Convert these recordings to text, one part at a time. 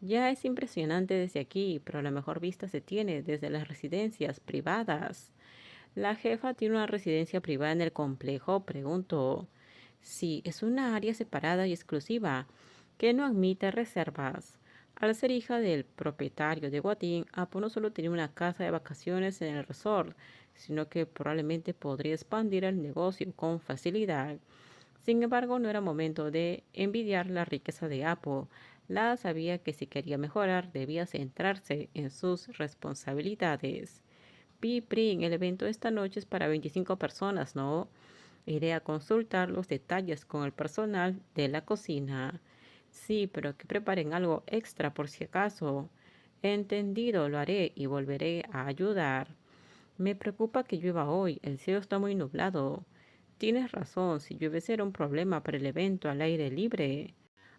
Ya es impresionante desde aquí, pero la mejor vista se tiene desde las residencias privadas. ¿La jefa tiene una residencia privada en el complejo? Pregunto. Sí, es una área separada y exclusiva, que no admite reservas. Al ser hija del propietario de Guatín, Apo no solo tenía una casa de vacaciones en el resort, sino que probablemente podría expandir el negocio con facilidad. Sin embargo, no era momento de envidiar la riqueza de Apo. La sabía que si quería mejorar, debía centrarse en sus responsabilidades. Piprin, el evento de esta noche es para 25 personas, ¿no? Iré a consultar los detalles con el personal de la cocina. Sí, pero que preparen algo extra por si acaso. Entendido, lo haré y volveré a ayudar. Me preocupa que llueva hoy, el cielo está muy nublado. Tienes razón, si llueve será un problema para el evento al aire libre.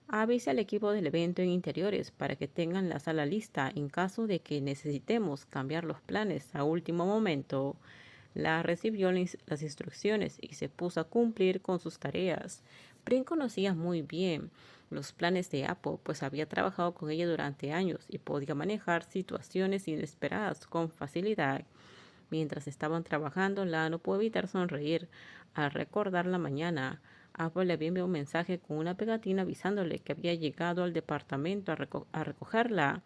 Avise al equipo del evento en interiores para que tengan la sala lista en caso de que necesitemos cambiar los planes a último momento. La recibió las instrucciones y se puso a cumplir con sus tareas. Prin conocía muy bien los planes de Apple, pues había trabajado con ella durante años y podía manejar situaciones inesperadas con facilidad. Mientras estaban trabajando, la no pudo evitar sonreír al recordar la mañana. Apple le había enviado un mensaje con una pegatina avisándole que había llegado al departamento a recogerla.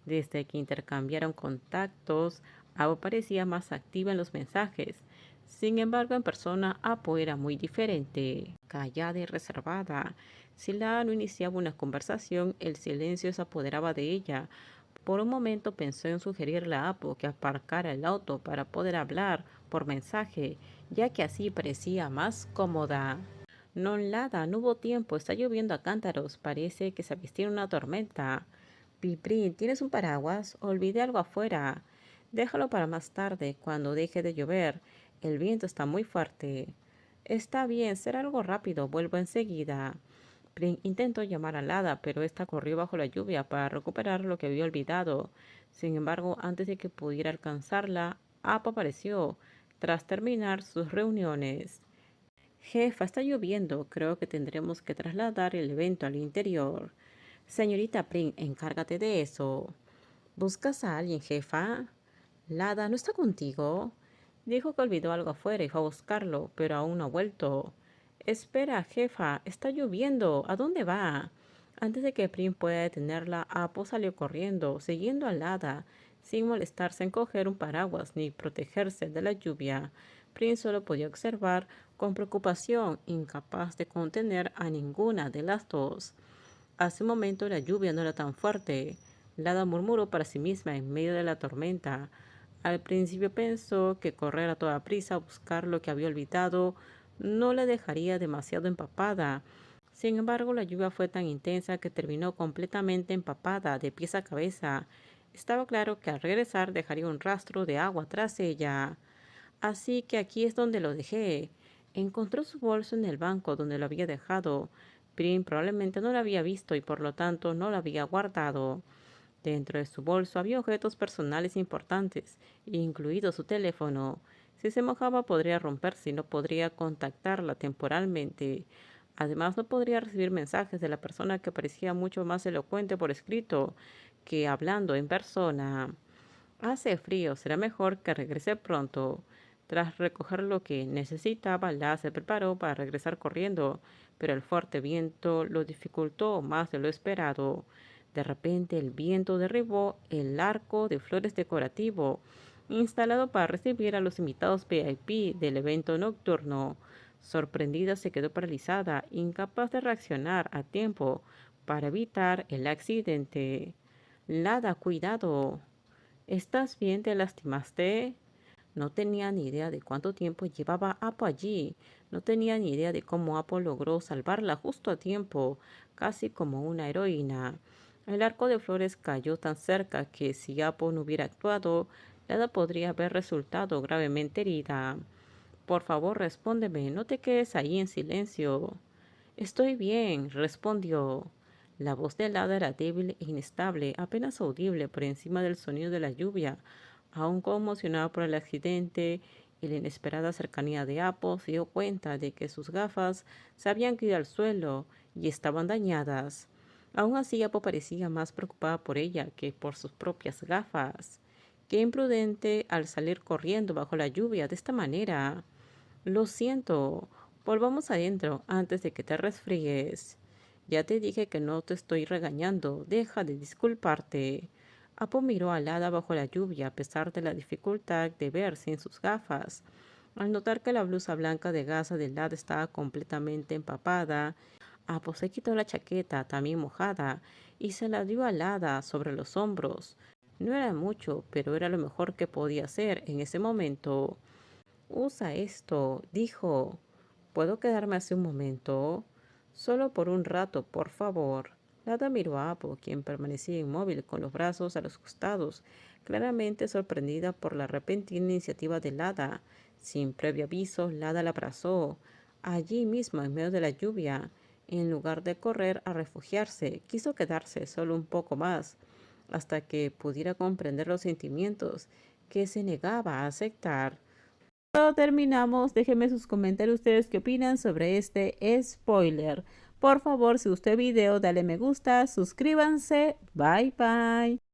Desde que intercambiaron contactos, Apple parecía más activa en los mensajes. Sin embargo, en persona, Apple era muy diferente, callada y reservada. Si la no iniciaba una conversación, el silencio se apoderaba de ella. Por un momento pensó en sugerirle a Apo que aparcara el auto para poder hablar por mensaje, ya que así parecía más cómoda. No, nada, no hubo tiempo, está lloviendo a cántaros, parece que se avistó una tormenta. Piprín, ¿tienes un paraguas? Olvidé algo afuera. Déjalo para más tarde, cuando deje de llover. El viento está muy fuerte. Está bien, será algo rápido, vuelvo enseguida. Prin intentó llamar a Lada, pero ésta corrió bajo la lluvia para recuperar lo que había olvidado. Sin embargo, antes de que pudiera alcanzarla, Apo apareció, tras terminar sus reuniones. Jefa, está lloviendo. Creo que tendremos que trasladar el evento al interior. Señorita Prin, encárgate de eso. ¿Buscas a alguien, jefa? Lada, ¿no está contigo? Dijo que olvidó algo afuera y fue a buscarlo, pero aún no ha vuelto. Espera, jefa, está lloviendo. ¿A dónde va? Antes de que Prin pueda detenerla, Apo salió corriendo, siguiendo a Lada, sin molestarse en coger un paraguas ni protegerse de la lluvia. Prin solo podía observar con preocupación, incapaz de contener a ninguna de las dos. Hace un momento la lluvia no era tan fuerte. Lada murmuró para sí misma en medio de la tormenta. Al principio pensó que correr a toda prisa a buscar lo que había olvidado no la dejaría demasiado empapada. Sin embargo, la lluvia fue tan intensa que terminó completamente empapada de pies a cabeza. Estaba claro que al regresar dejaría un rastro de agua tras ella. Así que aquí es donde lo dejé. Encontró su bolso en el banco donde lo había dejado. Prim probablemente no lo había visto y por lo tanto no lo había guardado. Dentro de su bolso había objetos personales importantes, incluido su teléfono. Si se mojaba podría romperse y no podría contactarla temporalmente. Además no podría recibir mensajes de la persona que parecía mucho más elocuente por escrito que hablando en persona. Hace frío, será mejor que regrese pronto. Tras recoger lo que necesitaba, La se preparó para regresar corriendo, pero el fuerte viento lo dificultó más de lo esperado. De repente el viento derribó el arco de flores decorativo, instalado para recibir a los invitados VIP del evento nocturno. Sorprendida se quedó paralizada, incapaz de reaccionar a tiempo para evitar el accidente. Lada, cuidado. ¿Estás bien? ¿Te lastimaste? No tenía ni idea de cuánto tiempo llevaba Apo allí. No tenía ni idea de cómo Apo logró salvarla justo a tiempo, casi como una heroína. El arco de flores cayó tan cerca que si Apo no hubiera actuado, Lada podría haber resultado gravemente herida. Por favor, respóndeme, no te quedes ahí en silencio. Estoy bien, respondió. La voz de Lada era débil e inestable, apenas audible por encima del sonido de la lluvia. Aún conmocionada por el accidente y la inesperada cercanía de Apo, se dio cuenta de que sus gafas se habían caído al suelo y estaban dañadas. Aún así, Apo parecía más preocupada por ella que por sus propias gafas. Qué imprudente al salir corriendo bajo la lluvia de esta manera. Lo siento. Volvamos adentro antes de que te resfríes. Ya te dije que no te estoy regañando. Deja de disculparte. Apo miró al hada bajo la lluvia a pesar de la dificultad de ver sin sus gafas. Al notar que la blusa blanca de gasa del hada estaba completamente empapada, Apo se quitó la chaqueta, también mojada, y se la dio al hada sobre los hombros. No era mucho, pero era lo mejor que podía hacer en ese momento. Usa esto, dijo. ¿Puedo quedarme así un momento? Solo por un rato, por favor. Lada miró a Apo, quien permanecía inmóvil con los brazos a los costados, claramente sorprendida por la repentina iniciativa de Lada. Sin previo aviso, Lada la abrazó, allí mismo en medio de la lluvia. En lugar de correr a refugiarse, quiso quedarse solo un poco más, hasta que pudiera comprender los sentimientos que se negaba a aceptar. Terminamos. Déjenme sus comentarios ustedes qué opinan sobre este spoiler. Por favor, si gustó el video, dale me gusta, suscríbanse. Bye bye.